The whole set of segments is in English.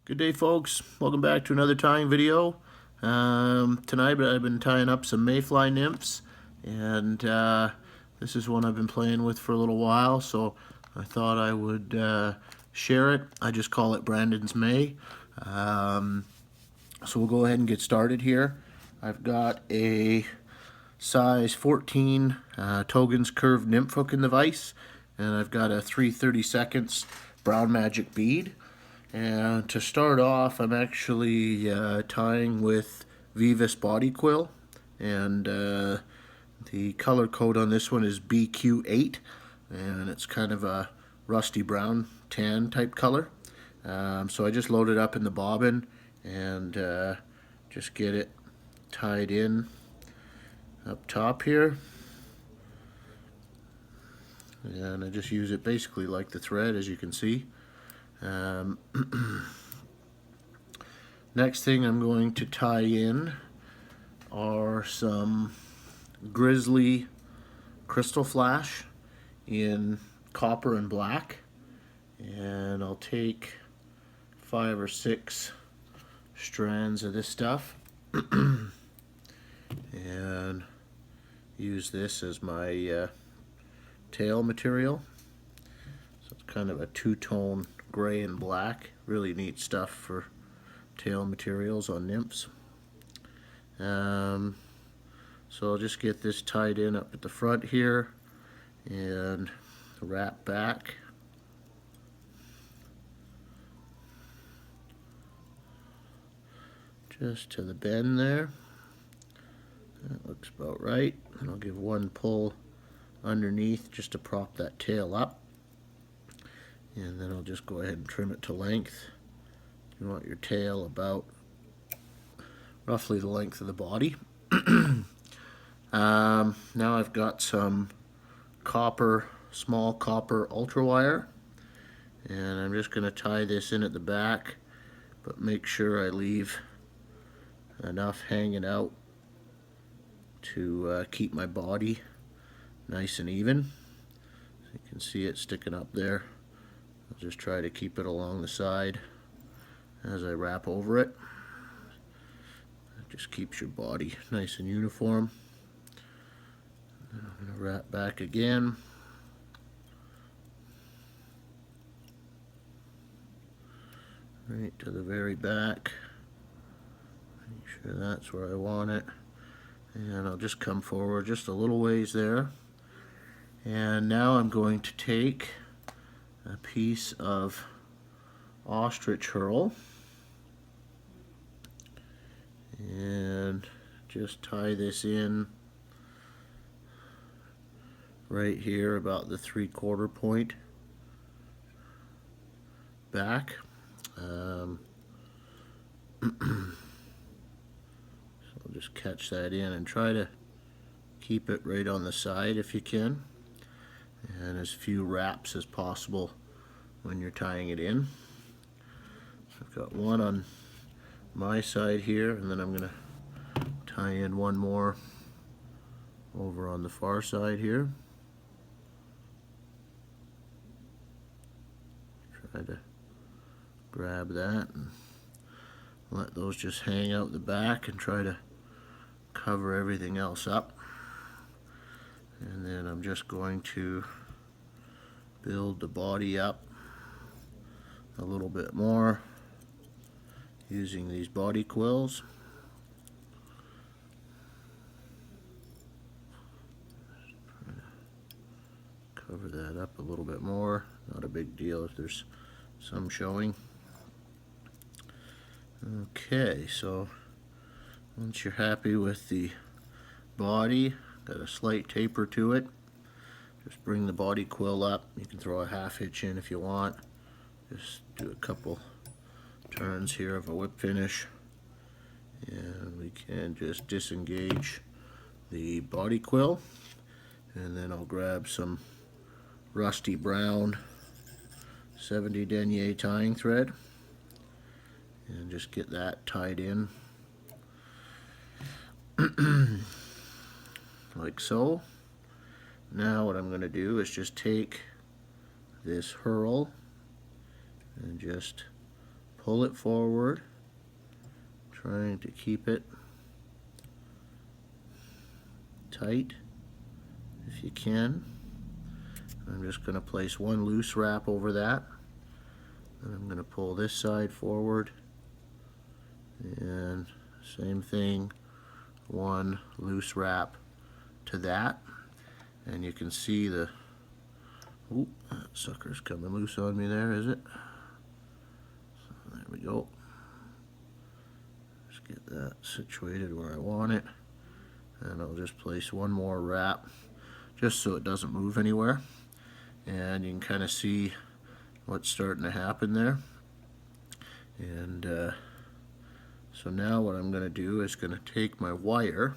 Good day, folks. Welcome back to another tying video. Tonight I've been tying up some Mayfly nymphs, and this is one I've been playing with for a little while, so I thought I would share it. I just call it Brandyn's May. So we'll go ahead and get started here. I've got a size 14 Togen's curved nymph hook in the vise, and I've got a 3/32 brown magic bead. And to start off, I'm actually tying with Vivus Body Quill, and the color code on this one is BQ8, and it's kind of a rusty brown tan type color. So I just load it up in the bobbin and just get it tied in up top here, and I just use it basically like the thread, as you can see. Next thing I'm going to tie in are some Grizzly Crystal Flash in copper and black, and I'll take 5 or 6 strands of this stuff and use this as my tail material. So it's kind of a two-tone gray and black. Really neat stuff for tail materials on nymphs. So I'll just get this tied in up at the front here and wrap back. Just to the bend there. That looks about right. And I'll give one pull underneath just to prop that tail up. And then I'll just go ahead and trim it to length. You want your tail about roughly the length of the body. Now I've got some small copper ultra wire, and I'm just going to tie this in at the back, but make sure I leave enough hanging out to keep my body nice and even. So you can see it sticking up there. I'll just try to keep it along the side as I wrap over it. It just keeps your body nice and uniform. I'm going to wrap back again. Right to the very back. Make sure that's where I want it. And I'll just come forward just a little ways there. And now I'm going to take a piece of ostrich herl and just tie this in right here about the 3/4 point back. So just catch that in and try to keep it right on the side if you can, and as few wraps as possible when you're tying it in. So I've got one on my side here, and then I'm going to tie in one more over on the far side here. Try to grab that and let those just hang out the back and try to cover everything else up. And then I'm just going to build the body up a little bit more using these body quills. Cover that up a little bit more. Not a big deal if there's some showing. Okay, so once you're happy with the body, got a slight taper to it, just bring the body quill up. You can throw a half hitch in if you want. Just do a couple turns here of a whip finish, and we can just disengage the body quill, and then I'll grab some rusty brown 70 denier tying thread and just get that tied in like so. Now what I'm going to do is just take this herl and just pull it forward, trying to keep it tight if you can. I'm just going to place one loose wrap over that, and I'm going to pull this side forward, and same thing, one loose wrap to that. And you can see the, oop, that sucker's coming loose on me there, is it? So there we go. Just get that situated where I want it, and I'll just place one more wrap just so it doesn't move anywhere. And you can kind of see what's starting to happen there. And so now what I'm going to do is going to take my wire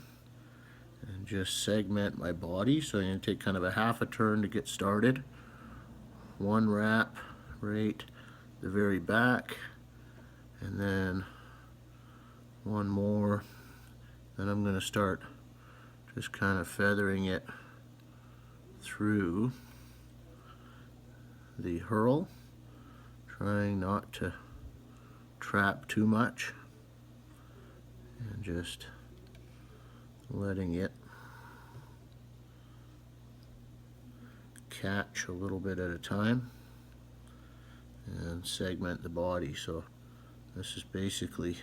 and just segment my body. So I'm going to take kind of a half a turn to get started. One wrap right the very back, and then one more. Then I'm going to start just kind of feathering it through the hurl, trying not to trap too much, and just letting it catch a little bit at a time and segment the body. So this is basically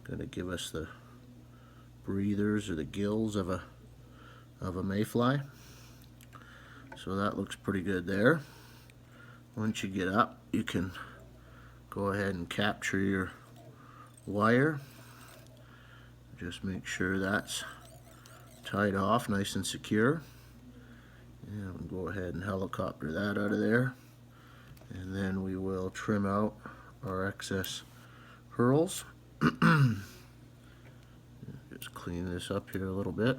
going to give us the breathers or the gills of a mayfly. So that looks pretty good there. Once you get up, you can go ahead and capture your wire. Just make sure that's tied off nice and secure. And we'll go ahead and helicopter that out of there. And then we will trim out our excess hurls. Just clean this up here a little bit.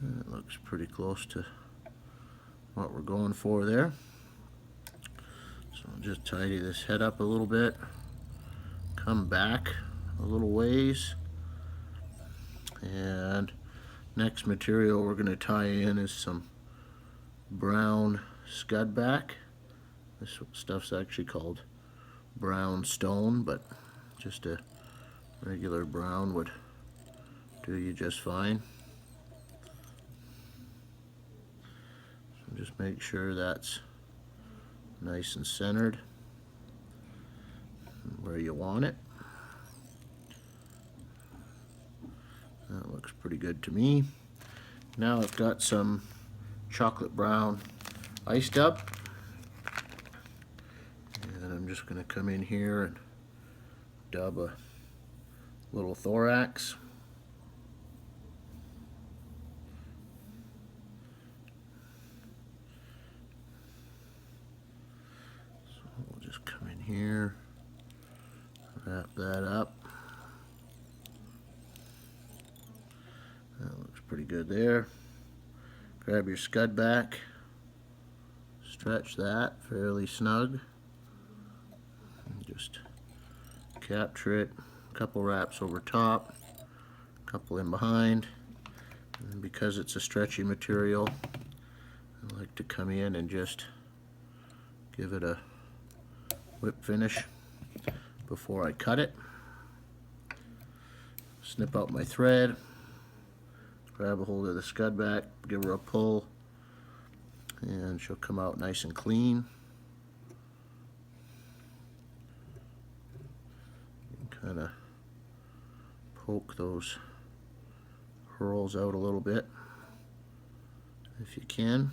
That looks pretty close to what we're going for there. So I'll just tidy this head up a little bit, come back a little ways, and next material we're going to tie in is some brown scudback. This stuff's actually called brown stone, but just a regular brown would do you just fine. So just make sure that's nice and centered where you want it. That looks pretty good to me. Now I've got some chocolate brown ice dub, and I'm just going to come in here and dub a little thorax. So we'll just come in here, wrap that up. That looks pretty good there. Grab your scud back, stretch that fairly snug, and just capture it. A couple wraps over top, a couple in behind, and because it's a stretchy material, I like to come in and just give it a whip finish before I cut it. Snip out my thread, grab a hold of the scud back, give her a pull, and she'll come out nice and clean. Kind of poke those hurls out a little bit if you can.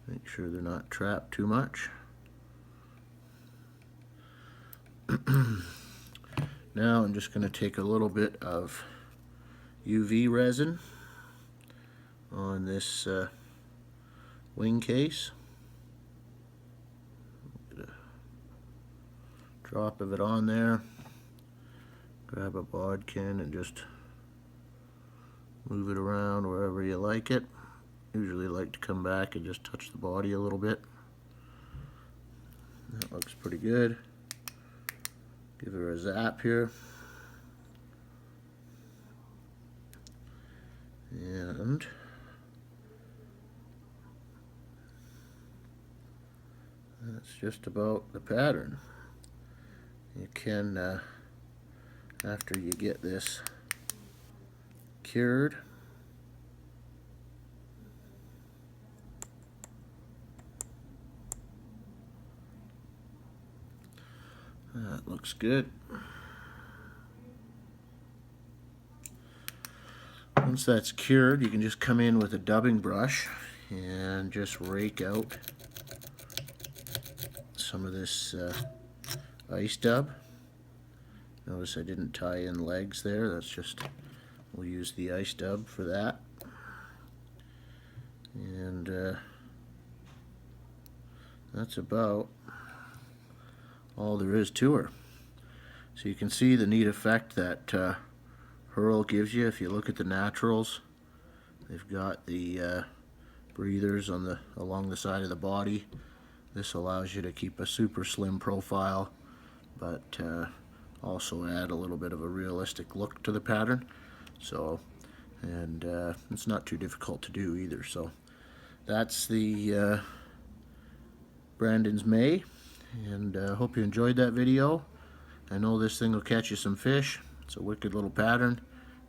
Make sure they're not trapped too much. Now I'm just going to take a little bit of UV resin on this wing case. Get a drop of it on there. Grab a bodkin and just move it around wherever you like it. Usually like to come back and just touch the body a little bit. That looks pretty good. Give her a zap here. And That's just about the pattern. You can, after you get this cured, that looks good. Once that's cured, you can just come in with a dubbing brush and just rake out some of this ice dub. Notice I didn't tie in legs there. That's just, we'll use the ice dub for that. And that's about all there is to her. So you can see the neat effect that Hurl gives you. If you look at the naturals, they've got the breathers on along the side of the body. This allows you to keep a super slim profile, but also add a little bit of a realistic look to the pattern. So, and it's not too difficult to do either. So that's the Brandyn's May, and hope you enjoyed that video. I know this thing will catch you some fish. It's a wicked little pattern,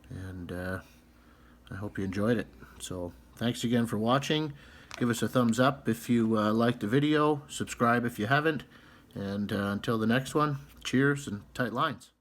and I hope you enjoyed it. So thanks again for watching. Give us a thumbs up if you liked the video. Subscribe if you haven't. And until the next one, cheers and tight lines.